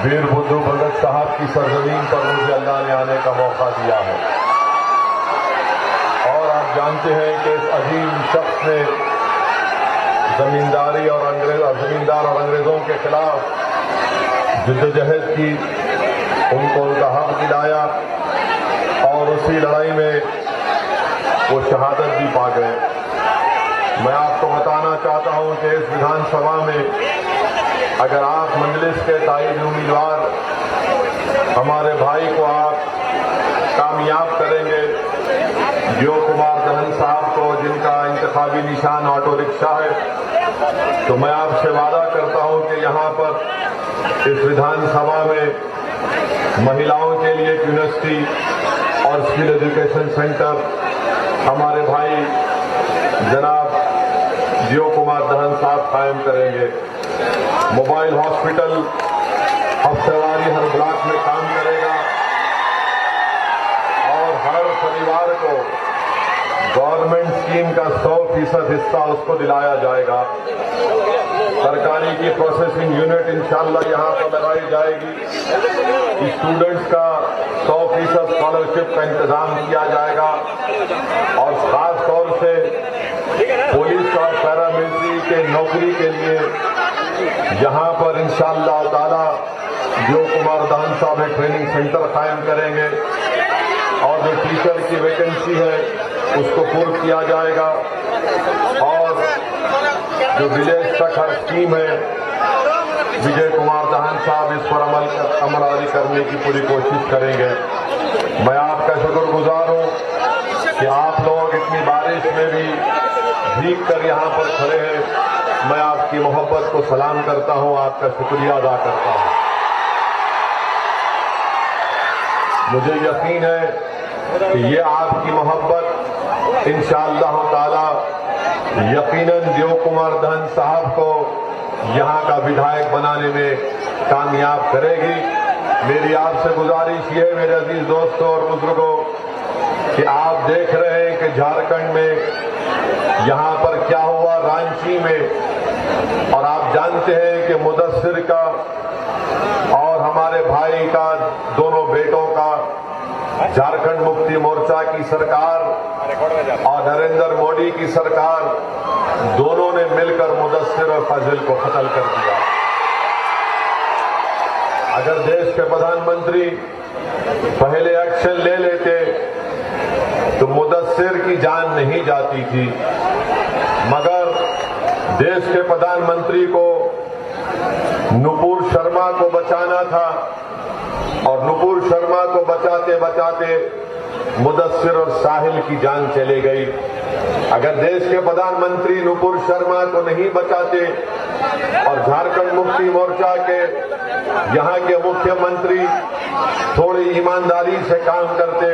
वीर बुद्धू भगत साहब की सरजमीन पर मुझे अल्लाह ने आने का मौका दिया है। और आप जानते हैं कि इस अजीम शख्स ने जमींदार और अंग्रेजों के खिलाफ जिद्दोजहद की, उनको उनका हक दिलाया और उसी लड़ाई में वो शहादत भी पा गए। मैं आपको बताना चाहता हूं कि इस विधानसभा में अगर आप मजलिस के ताईद उम्मीदवार हमारे भाई को आप कामयाब करेंगे, जियो कुमार दहन साहब को, जिनका इंतखाबी निशान ऑटो रिक्शा है, तो मैं आपसे वादा करता हूं कि यहां पर इस विधानसभा में महिलाओं के लिए एक यूनिवर्सिटी और स्किल एजुकेशन सेंटर हमारे भाई जनाब जियो कुमार दहन साहब कायम करेंगे। मोबाइल हॉस्पिटल हफ्तेवारी हर ब्लॉक में काम करेगा और हर परिवार को गवर्नमेंट स्कीम का 100% हिस्सा उसको दिलाया जाएगा। सरकारी की प्रोसेसिंग यूनिट इंशाल्लाह यहां पर लगाई जाएगी। स्टूडेंट्स का 100% स्कॉलरशिप का इंतजाम किया जाएगा और खास तौर से पुलिस और पैरामिलिट्री के नौकरी के लिए यहां पर इंशाअल्लाह ताला जियो कुमार दहन साहब एक ट्रेनिंग सेंटर कायम करेंगे और जो टीचर की वैकेंसी है उसको पूर्ण किया जाएगा और जो विलेज तक हर स्कीम है विजय कुमार दहन साहब इस पर अमलवारी करने की पूरी कोशिश करेंगे। मैं आपका शुक्रगुजार हूं कि आप लोग इतनी बारिश में भी भीग कर यहां पर खड़े हैं। मैं आपकी मोहब्बत को सलाम करता हूं, आपका शुक्रिया अदा करता हूं। मुझे यकीन है कि ये आपकी मोहब्बत इंशाअल्लाह ताला यकीनन जियो कुमार दहन साहब को यहां का विधायक बनाने में कामयाब करेगी। मेरी आपसे गुजारिश ये है मेरे अजीज दोस्तों और बुजुर्गों कि आप देख रहे हैं कि झारखंड में यहां पर क्या हुआ रांची में, और आप जानते हैं कि मुदस्सिर का और हमारे भाई का, दोनों बेटों का झारखंड मुक्ति मोर्चा की सरकार और नरेंद्र मोदी की सरकार दोनों ने मिलकर मुदस्सिर और फजल को कत्ल कर दिया। अगर देश के प्रधानमंत्री पहले एक्शन ले लेते तो मुदस्सिर की जान नहीं जाती थी, मगर देश के प्रधानमंत्री को नुपुर शर्मा को बचाना था और नुपुर शर्मा को बचाते बचाते मुदस्सिर और साहिल की जान चली गई। अगर देश के प्रधानमंत्री नुपुर शर्मा को नहीं बचाते और झारखंड मुक्ति मोर्चा के यहां के मुख्यमंत्री थोड़ी ईमानदारी से काम करते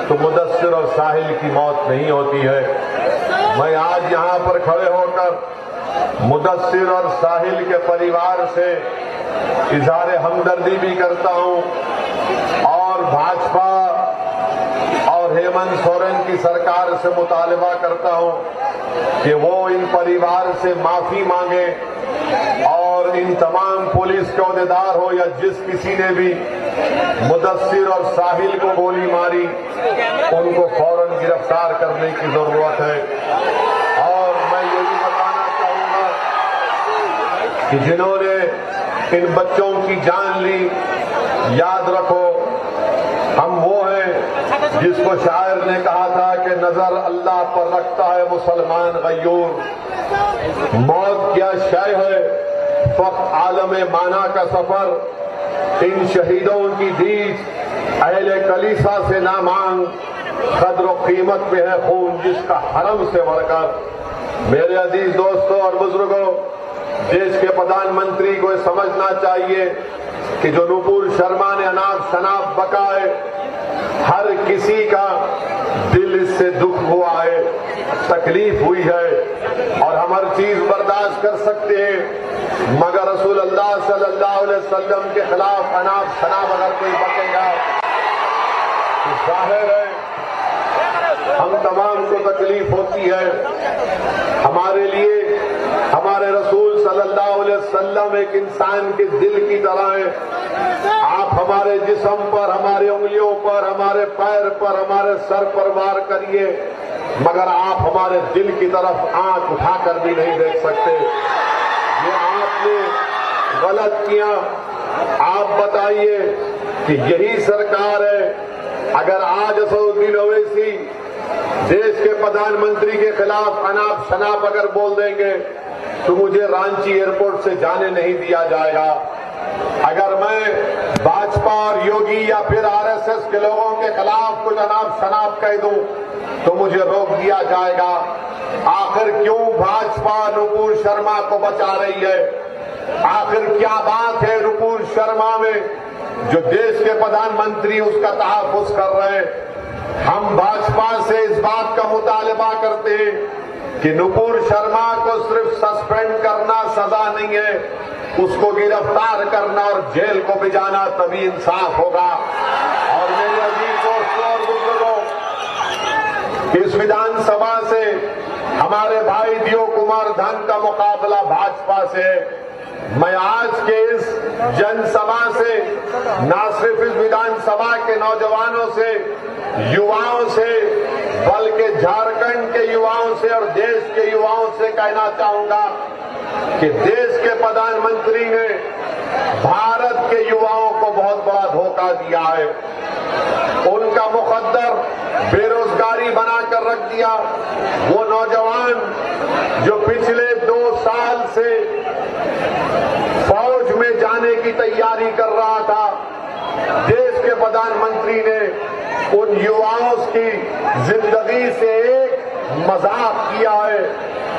तो मुदस्सिर और साहिल की मौत नहीं होती है। मैं आज यहां पर खड़े होकर मुदस्सिर और साहिल के परिवार से इजहार हमदर्दी भी करता हूं और भाजपा और हेमंत सोरेन की सरकार से मुतालबा करता हूं कि वो इन परिवार से माफी मांगे और इन तमाम पुलिस के अहदेदार हो या जिस किसी ने भी मुदस्सिर और साहिल को गोली मारी उनको फौरन गिरफ्तार करने की जरूरत है। और मैं ये भी बताना चाहूंगा कि जिन्होंने इन बच्चों की जान ली, याद रखो हम वो हैं जिसको शायर ने कहा था कि नजर अल्लाह पर रखता है मुसलमान गयूर। मौत क्या शय है फक्त आलम माना का सफर, इन शहीदों की दीज अहले कलीसा से ना मांग, कद्र कीमत में है खून जिसका हरम से बढ़कर। मेरे अजीज दोस्तों और बुजुर्गों, देश के प्रधानमंत्री को समझना चाहिए कि जो नुपुर शर्मा ने अनाप शनाप बकाए, हर किसी का दिल इससे दुख हुआ है, तकलीफ हुई है और हम हर चीज बर्दाश्त कर सकते हैं, मगर रसूल अल्लाह सल्लल्लाहु अलैहि वसल्लम के खिलाफ अनाप शनाप अगर कोई बकेगा तो जाहिर है हम तमाम को तकलीफ होती है। हमारे लिए हमारे रसूल सल्लल्लाहु अलैहि वसल्लम एक इंसान के दिल की तरह है। आप हमारे जिस्म पर, हमारी उंगलियों पर, हमारे पैर पर, हमारे सर पर वार करिए, मगर आप हमारे दिल की तरफ आंख उठाकर भी नहीं देख सकते। ये आपने गलत किया। आप बताइए कि यही सरकार है। अगर आज असदुद्दीन ओवैसी देश के प्रधानमंत्री के खिलाफ अनाप शनाप अगर बोल देंगे तो मुझे रांची एयरपोर्ट से जाने नहीं दिया जाएगा। अगर मैं भाजपा और योगी या फिर आरएसएस के लोगों के खिलाफ कुछ अनाप शनाप कह दूं तो मुझे रोक दिया जाएगा। आखिर क्यों भाजपा नुपुर शर्मा को बचा रही है? आखिर क्या बात है नुपुर शर्मा में जो देश के प्रधानमंत्री उसका तहफ्फुज कर रहे हैं? हम भाजपा से इस बात का मुतालबा करते हैं कि नुपुर शर्मा को सिर्फ सस्पेंड करना सजा नहीं है, उसको गिरफ्तार करना और जेल को भिजाना तभी इंसाफ होगा। और मेरे अजीज दोस्तों और बुजुर्गों, इस विधानसभा से हमारे भाई दियो कुमार धन का मुकाबला भाजपा से है। मैं आज के इस जनसभा से न सिर्फ इस विधानसभा के नौजवानों से, युवाओं से, बल्कि झारखंड के युवाओं से और देश के युवाओं से कहना चाहूंगा कि देश के प्रधानमंत्री ने भारत के युवाओं को बहुत बड़ा धोखा दिया है। उनका मुकद्दर बेरोजगारी बनाकर रख दिया। वो नौजवान जो पिछले 2 साल से फौज में जाने की तैयारी कर रहा था, देश के प्रधानमंत्री ने उन युवाओं की जिंदगी से एक मजाक किया है।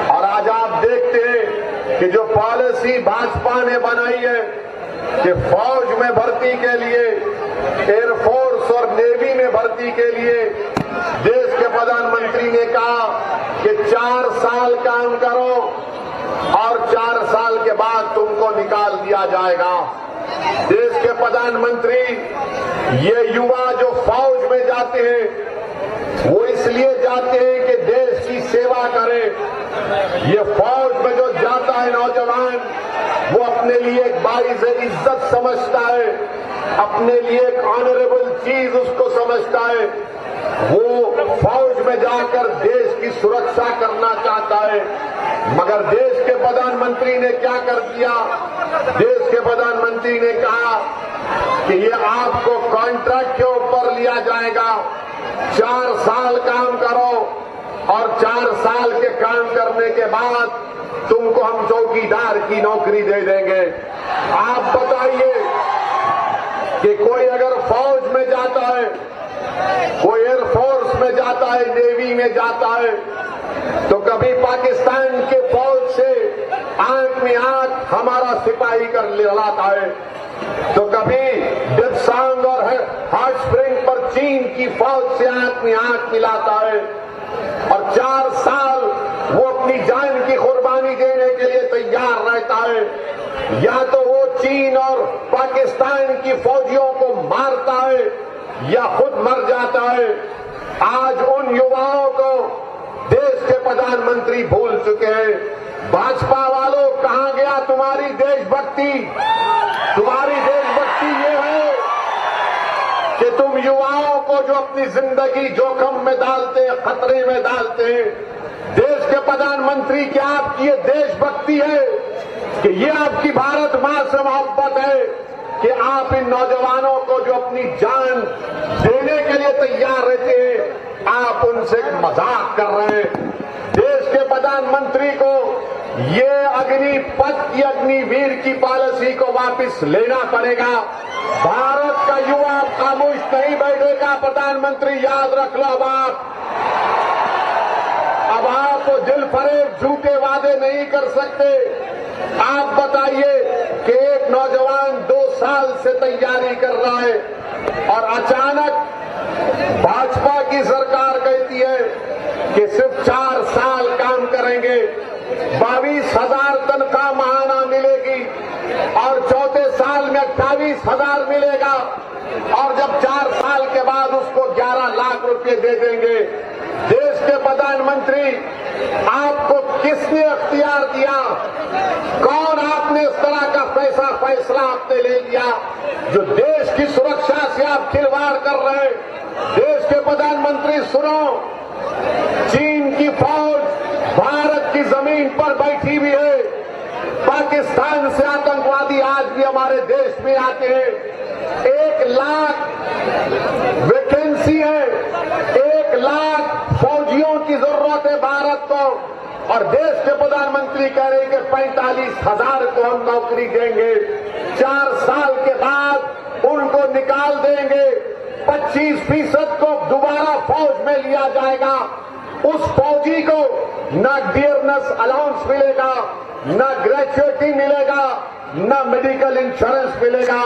और आज आप देखते हैं कि जो पॉलिसी भाजपा ने बनाई है कि फौज में भर्ती के लिए, एयरफोर्स और नेवी में भर्ती के लिए देश के प्रधानमंत्री ने कहा कि 4 साल काम करो और 4 साल के बाद तुमको निकाल दिया जाएगा। देश के प्रधानमंत्री ये युवा जो फौज में जाते हैं वो इसलिए जाते हैं कि देश की सेवा करें। ये फौज में जो जाता है नौजवान, वो अपने लिए एक बाइज़ इज्जत समझता है, अपने लिए एक ऑनरेबल चीज उसको समझता है। वो फौज में जाकर देश की सुरक्षा करना चाहता है। मगर देश के प्रधानमंत्री ने क्या कर दिया? देश के प्रधानमंत्री ने कहा कि ये आपको कॉन्ट्रैक्ट के ऊपर लिया जाएगा, 4 साल काम करो और 4 साल के काम करने के बाद तुमको हम चौकीदार की नौकरी दे देंगे। आप बताइए कि कोई अगर फौज में जाता है, कोई एयरफोर्स में जाता है, नेवी में जाता है, तो कभी पाकिस्तान के फौज से आंख में आंख हमारा सिपाही कर लड़ाता है, तो कभी डिप्सांग और हॉट स्प्रिंग पर चीन की फौज से आंख में आंख मिलाता है। और 4 साल वो अपनी जान की कुर्बानी देने के लिए तैयार रहता है। या तो वो चीन और पाकिस्तान की फौजियों को मारता है या खुद मर जाता है। आज उन युवाओं को देश के प्रधानमंत्री भूल चुके हैं। भाजपा वालों, कहां गया तुम्हारी देशभक्ति? तुम्हारी देशभक्ति ये है कि तुम युवाओं को जो अपनी जिंदगी जोखिम में डालते हैं, खतरे में डालते हैं, देश के प्रधानमंत्री, क्या आपकी ये देशभक्ति है कि ये आपकी भारत मां से मोहब्बत है कि आप इन नौजवानों को जो अपनी जान देने के लिए तैयार रहते हैं, आप उनसे मजाक कर रहे हैं? देश के प्रधानमंत्री को ये अग्निपथ की, अग्निवीर की पॉलिसी को वापस लेना पड़ेगा। भारत का युवा खामोश नहीं बैठेगा। प्रधानमंत्री याद रख लो, अब आप दिल फरेब झूठे वादे नहीं कर सकते। आप बताइए कि एक नौजवान 2 साल से तैयारी कर रहा है और अचानक भाजपा की सरकार कहती है कि सिर्फ 4 साल काम करेंगे, 22,000 तनख्वाह महाना मिलेगी और चौथे साल में 28,000 मिलेगा और जब 4 साल के बाद उसको 11 लाख रुपए दे देंगे। देश के प्रधानमंत्री, आपको किसने अख्तियार दिया? कौन आपने इस तरह का फैसला आपने ले लिया जो देश की सुरक्षा से आप खिलवाड़ कर रहे हैं? देश के प्रधानमंत्री सुनो, चीन की फौज भारत की जमीन पर बैठी हुई है। पाकिस्तान से आतंकवादी आज भी हमारे देश में आते हैं। 1 लाख वैकेंसी है, 1 लाख फौजियों की जरूरत है भारत को, और देश के प्रधानमंत्री कह रहे हैं कि 45,000 को हम नौकरी देंगे, 4 साल के बाद उनको निकाल देंगे, 25% को दोबारा फौज में लिया जाएगा। उस फौजी को न डियरनेस अलाउंस मिलेगा, न ग्रेजुएटी मिलेगा, न मेडिकल इंश्योरेंस मिलेगा।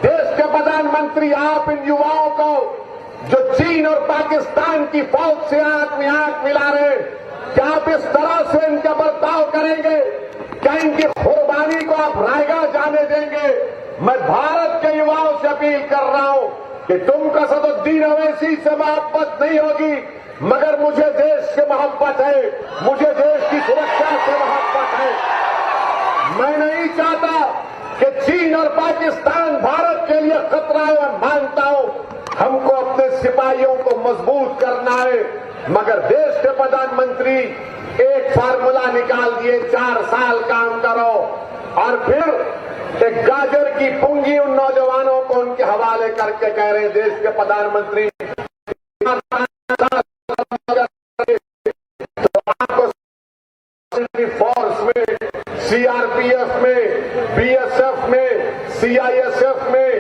देश के प्रधानमंत्री, आप इन युवाओं को जो चीन और पाकिस्तान की फौज से आंख में आंख मिला रहे, क्या आप इस तरह से इनका बर्ताव करेंगे? क्या इनकी कुर्बानी को आप रायगा जाने देंगे? मैं भारत के युवाओं से अपील कर रहा हूं कि तुमको असदुद्दीन ओवैसी से मोहब्बत नहीं होगी, मगर मुझे देश से मोहब्बत है, मुझे देश की सुरक्षा से मोहब्बत है। मैं नहीं चाहता कि चीन और पाकिस्तान भारत के लिए खतरा है। मैं मानता हूं हमको अपने सिपाहियों को मजबूत करना है, मगर देश के प्रधानमंत्री एक फार्मूला निकाल दिए, 4 साल काम करो और फिर एक गाजर की पुंगी उन नौजवानों को उनके हवाले करके कह रहे हैं देश के प्रधानमंत्री फोर्स में, सीआरपीएफ में, बीएसएफ में, सीआईएसएफ में,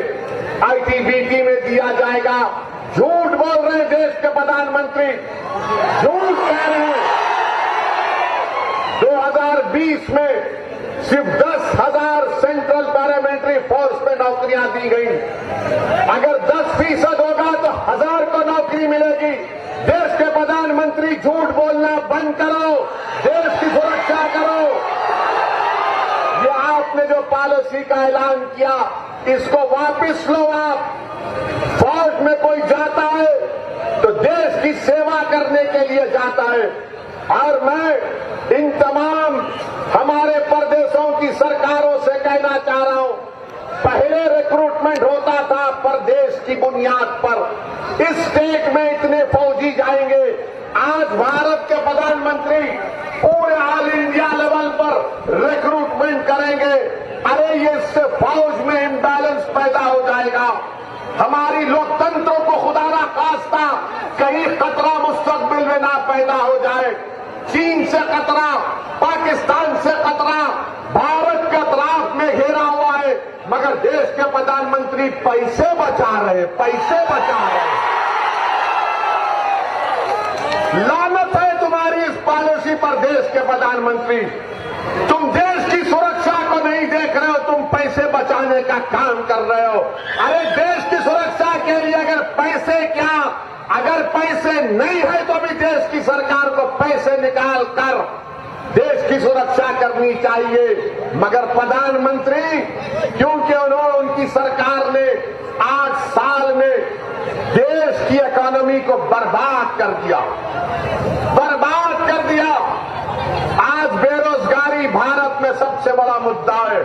आईटीबीपी में दिया जाएगा। झूठ बोल रहे हैं देश के प्रधानमंत्री, झूठ कह रहे हैं। 2020 में सिर्फ 10,000 सेंट्रल पैरामिलिट्री फोर्स में नौकरियां दी गई। अगर 10% होगा तो 1,000 को नौकरी मिलेगी। देश के प्रधानमंत्री, झूठ बोलना बंद करो, देश की सुरक्षा करो। ये आपने जो पॉलिसी का ऐलान किया, इसको वापस लो। आप फौज में कोई जाता है तो देश की सेवा करने के लिए जाता है, और मैं इन तमाम हमारे प्रदेशों की सरकारों से कहना चाह रहा हूं, पहले रिक्रूटमेंट होता था प्रदेश की बुनियाद पर, इस स्टेट में इतने फौजी जाएंगे। आज भारत के प्रधानमंत्री पूरे ऑल इंडिया लेवल पर रिक्रूटमेंट करेंगे। अरे ये इससे फौज में इम्बैलेंस पैदा हो जाएगा, हमारी लोकतंत्र को खुदा ना खास्ता कहीं खतरा मुस्तकबिल में ना पैदा हो जाए। चीन से खतरा, पाकिस्तान से खतरा भारत के अतराफ में घेरा हुआ है, मगर देश के प्रधानमंत्री पैसे बचा रहे, पैसे बचा रहे। लानत है तुम्हारी इस पॉलिसी पर देश के प्रधानमंत्री। तुम देश की सुरक्षा को नहीं देख रहे हो, तुम पैसे बचाने का काम कर रहे हो। अरे देश की सुरक्षा के लिए अगर पैसे क्या, अगर पैसे नहीं है तो भी देश की सरकार को पैसे निकाल कर देश की सुरक्षा करनी चाहिए। मगर प्रधानमंत्री, क्योंकि उनकी सरकार ने 8 साल में देश की इकोनॉमी को बर्बाद कर दिया, बर्बाद कर दिया। आज बेरोजगारी भारत में सबसे बड़ा मुद्दा है।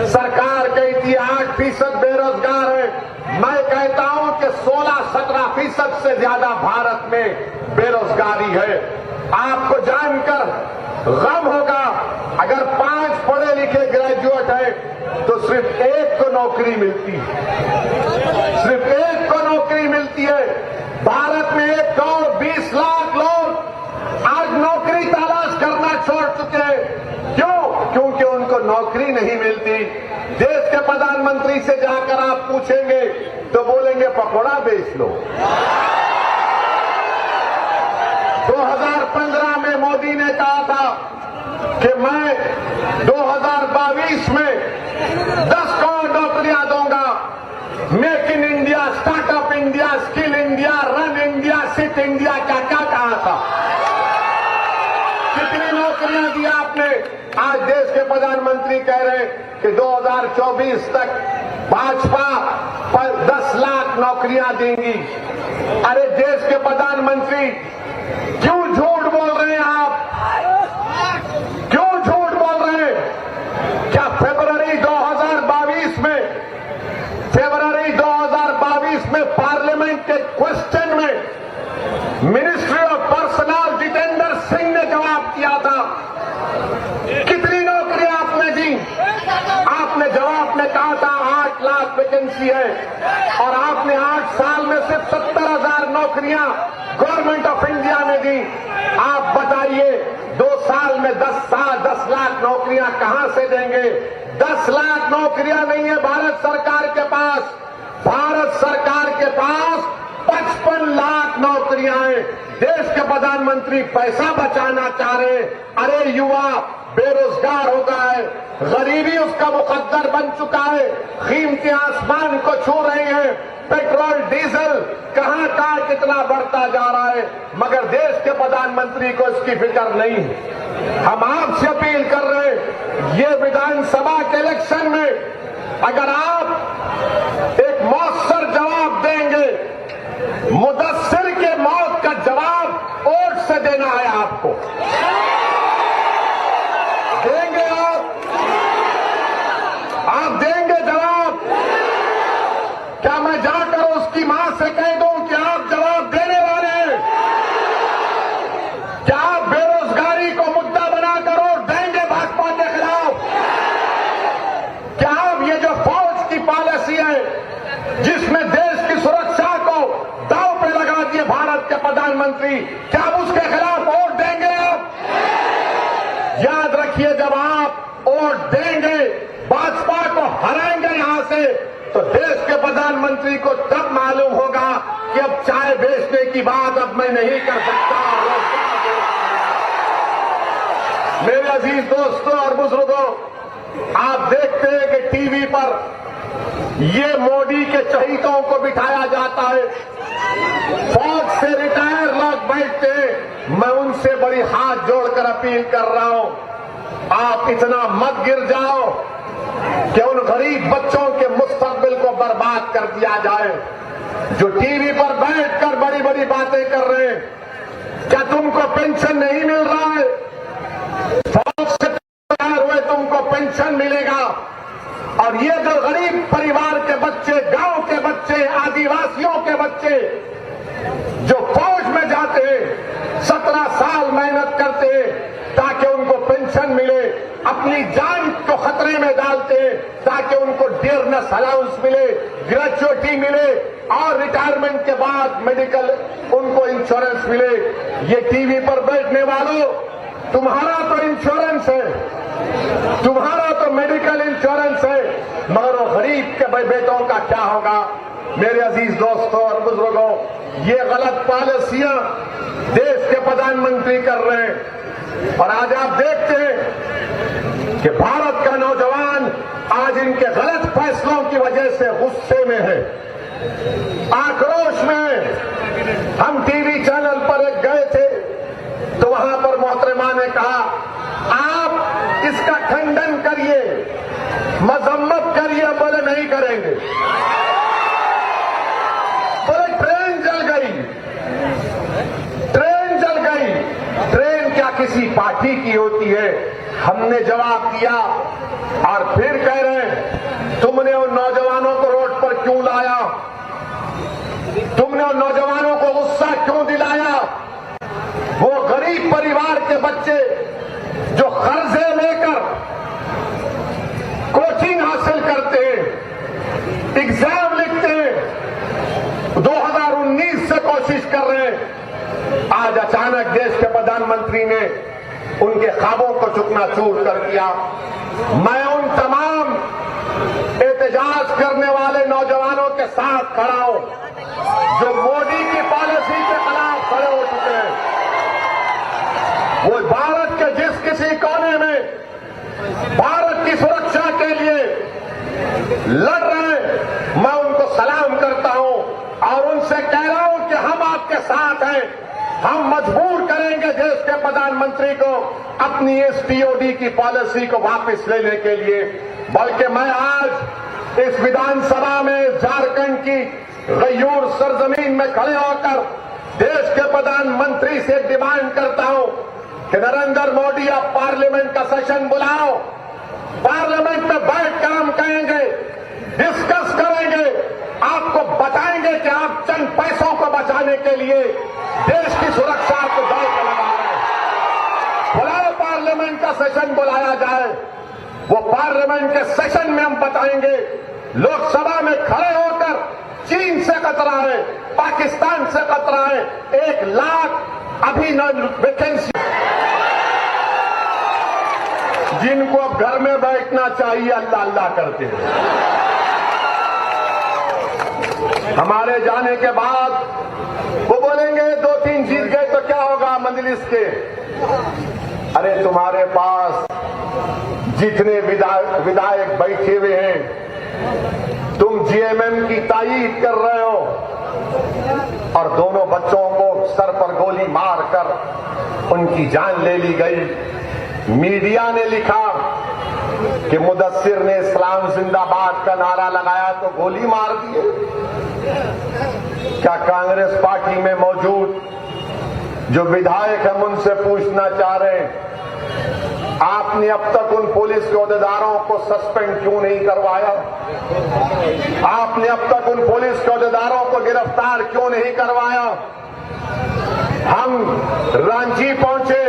सरकार कहती है 8% बेरोजगार है, मैं कहता हूं कि 16-17% से ज्यादा भारत में बेरोजगारी है। आपको जानकर गम होगा, अगर 5 पढ़े लिखे ग्रेजुएट है तो सिर्फ 1 को नौकरी मिलती है, सिर्फ 1 को नौकरी मिलती है। भारत में 1 करोड़ 20 लाख लोग आज नौकरी तलाश करना छोड़ चुके हैं। क्यों? क्योंकि उनको नौकरी नहीं मिलती। देश के प्रधानमंत्री से जाकर आप पूछेंगे तो बोलेंगे पकौड़ा बेच लो। 2015 में मोदी ने कहा था कि मैं 2022 में 10 करोड़ नौकरियां दूंगा। Make in India, startup India, skill India, run India, sit India, क्या क्या कहा था? कितनी नौकरियां दी आपने? आज देश के प्रधानमंत्री कह रहे हैं कि 2024 तक भाजपा 10 लाख नौकरियां देंगी। अरे देश के प्रधानमंत्री ministry of personal Jitendra Singh ने जवाब दिया था। कितनी नौकरियां आपने दी? आपने जवाब में कहा था 8 लाख वैकेंसी है और आपने 8 साल में सिर्फ 70,000 नौकरियां गवर्नमेंट ऑफ इंडिया ने दी। आप बताइए 2 साल में 10 लाख नौकरियां कहां से देंगे? 10 लाख नौकरियां नहीं है भारत सरकार के पास। भारत सरकार के पास 55 लाख नौकरियां हैं। देश के प्रधानमंत्री पैसा बचाना चाह रहे। अरे युवा बेरोजगार हो गया है, गरीबी उसका मुकद्दर बन चुका है, कीमतें आसमान को छू रही हैं, पेट्रोल डीजल कहां कितना बढ़ता जा रहा है, मगर देश के प्रधानमंत्री को इसकी फिक्र नहीं है। हम आपसे अपील कर रहे हैं, ये विधानसभा के इलेक्शन में अगर आप एक मौसर जवाब देंगे, मुदस्सिर के मौत का जवाब वोट से देना है आपको। देंगे आप देंगे जवाब? क्या मैं जाकर उसकी मां से कह दूं कि आप जवाब देने वाले हैं? क्या आप बेरोजगारी को मुद्दा बनाकर वोट देंगे भाजपा के खिलाफ? क्या आप ये जो फौज की पॉलिसी है जिसमें देश की सुरक्षा को दांव पे लगा दिए भारत के प्रधानमंत्री, क्या आप उसके खिलाफ वोट देंगे? आप याद रखिए, जब आप वोट देंगे, भाजपा को हराएंगे यहां से, तो देश के प्रधानमंत्री को तब मालूम होगा कि अब चाय बेचने की बात अब मैं नहीं कर सकता। मेरे अजीज दोस्तों और बुजुर्गों, आप देखते हैं कि टीवी पर ये मोदी के चहीतों को बिठाया जाता है, फौज से रिटायर लोग बैठते हैं। मैं उनसे बड़ी हाथ जोड़कर अपील कर रहा हूं, आप इतना मत गिर जाओ कि उन गरीब बच्चों के मुस्तकबिल को बर्बाद कर दिया जाए जो टीवी पर बैठकर बड़ी बड़ी बातें कर रहे हैं। क्या तुमको पेंशन नहीं मिल रहा है? फौज से तैयार हुए तुमको पेंशन मिलेगा। और ये जो गरीब परिवार के बच्चे, गांव के बच्चे, आदिवासियों के बच्चे जो फौज में जाते हैं, 17 साल मेहनत करते हैं ताकि उनको पेंशन मिले, अपनी जान को खतरे में डालते हैं ताकि उनको डियरनेस अलाउंस मिले, ग्रेचुइटी मिले और रिटायरमेंट के बाद मेडिकल उनको इंश्योरेंस मिले। ये टीवी पर बैठने वालों, तुम्हारा तो इंश्योरेंस है, तुम्हारा तो मेडिकल इंश्योरेंस है, मगर वो गरीब के बेटों का क्या होगा? मेरे अजीज दोस्तों और बुजुर्गों, ये गलत पॉलिसियां देश के प्रधानमंत्री कर रहे हैं और आज आप देखते हैं कि भारत का नौजवान आज इनके गलत फैसलों की वजह से गुस्से में है, आक्रोश में। हम टीवी चैनल पर एक गए थे तो वहां पर मोहतरमा ने कहा, आप इसका खंडन करिए, मजम्मत करिए। बोले नहीं करेंगे। बोले ट्रेन जल गई, ट्रेन जल गई। ट्रेन क्या किसी पार्टी की होती है? हमने जवाब दिया और फिर कह रहे हैं तुमने उन नौजवानों को रोड पर क्यों लाया? तुमने उन नौजवानों को गुस्सा क्यों दिलाया? वो गरीब परिवार के बच्चे जो कर्जे लेकर कोचिंग हासिल करते हैं, एग्जाम लिखते हैं, 2019 से कोशिश कर रहे हैं, आज अचानक देश के प्रधानमंत्री ने उनके ख्वाबों को चूकनाचूर कर दिया। मैं उन तमाम एहतजाज करने वाले नौजवानों के साथ खड़ा हूं जो मोदी की पॉलिसी के खिलाफ खड़े हो चुके हैं। वो भारत के जिस किसी कोने में भारत की सुरक्षा के लिए लड़ रहे हैं, मैं उनको सलाम करता हूं और उनसे कह रहा हूं कि हम आपके साथ हैं। हम मजबूर करेंगे देश के प्रधानमंत्री को अपनी इस टीओडी की पॉलिसी को वापस लेने के लिए। बल्कि मैं आज इस विधानसभा में झारखंड की गयूर सरजमीन में खड़े होकर देश के प्रधानमंत्री से डिमांड करता हूं कि नरेंद्र मोदी, आप पार्लियामेंट का सेशन बुलाओ, पार्लियामेंट में बैठकर हम कहेंगे, डिस्कस करेंगे, आपको बताएंगे कि आप चंद पैसों को बचाने के लिए देश की सुरक्षा को दौड़ के लगा रहे हैं। बुलाओ पार्लियामेंट का सेशन बुलाया जाए, वो पार्लियामेंट के सेशन में हम बताएंगे। लोकसभा में खड़े होकर चीन से कतरा है, पाकिस्तान से कतरा है, 1 लाख अभिनव वैकेंसी, जिनको अब घर में बैठना चाहिए अल्लाह अल्लाह करते हैं। हमारे जाने के बाद वो बोलेंगे 2-3 जीत गए तो क्या होगा मजलिस के। अरे तुम्हारे पास जितने विधायक बैठे हुए हैं, तुम जीएमएम की तायीद कर रहे हो और दोनों बच्चों को सर पर गोली मारकर उनकी जान ले ली गई। मीडिया ने लिखा कि मुदस्सिर ने इस्लाम जिंदाबाद का नारा लगाया तो गोली मार दिए। क्या कांग्रेस पार्टी में मौजूद जो विधायक हम उनसे पूछना चाह रहे हैं, आपने अब तक उन पुलिस के अहदेदारों को सस्पेंड क्यों नहीं करवाया? आपने अब तक उन पुलिस के अहदेदारों को गिरफ्तार क्यों नहीं करवाया? हम रांची पहुंचे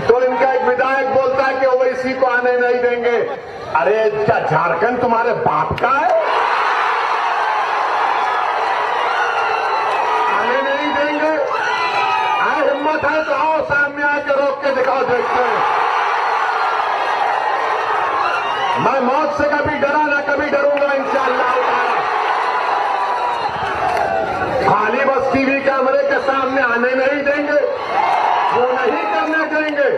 तो इनका एक विधायक बोलता है कि ओवैसी को आने नहीं देंगे। अरे क्या झारखंड तुम्हारे बाप का है? आने नहीं देंगे? आए हिम्मत है तो आओ सामने आके रोक के दिखाओ, देखते हैं। मैं मौत से कभी डरा ना कभी डरूंगा इंशाअल्लाह। खाली बस टीवी कैमरे के सामने आने नहीं देंगे, वो नहीं करने देंगे।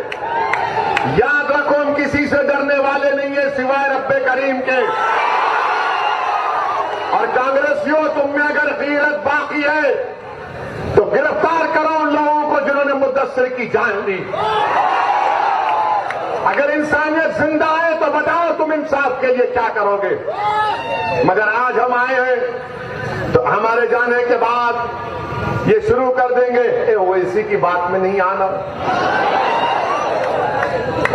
याद रखो, हम किसी से डरने वाले नहीं है सिवाय रब्बे करीम के। और कांग्रेसियों, तुम में अगर गीरत बाकी है तो गिरफ्तार करो उन लोगों को जिन्होंने मुदस्सिर की जान ली। अगर इंसानियत जिंदा है तो बताओ तुम इंसाफ के लिए क्या करोगे। मगर आज हम आए हैं तो हमारे जाने के बाद ये शुरू कर देंगे, ओवैसी की बात में नहीं आना।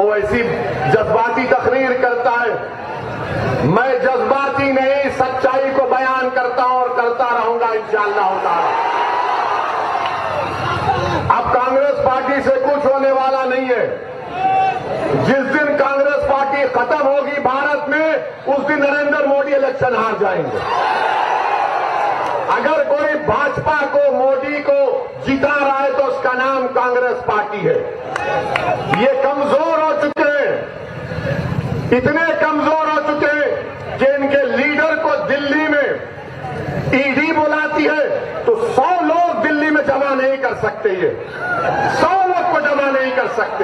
ओवैसी जज्बाती तकरीर करता है। मैं जज्बाती नहीं, सच्चाई को बयान करता हूं और करता रहूंगा इंशाअल्लाह ताला। अब कांग्रेस पार्टी से कुछ होने वाला नहीं है। जिस दिन कांग्रेस पार्टी खत्म होगी भारत में, उस दिन नरेंद्र मोदी इलेक्शन हार जाएंगे। अगर कोई भाजपा को, मोदी को जिता रहा है तो उसका नाम कांग्रेस पार्टी है। ये कमजोर हो चुके हैं, इतने कमजोर हो चुके हैं कि इनके लीडर को दिल्ली में ईडी बुलाती है तो 100 लोग दिल्ली में जमा नहीं कर सकते। ये 100 लोग को जमा नहीं कर सकते।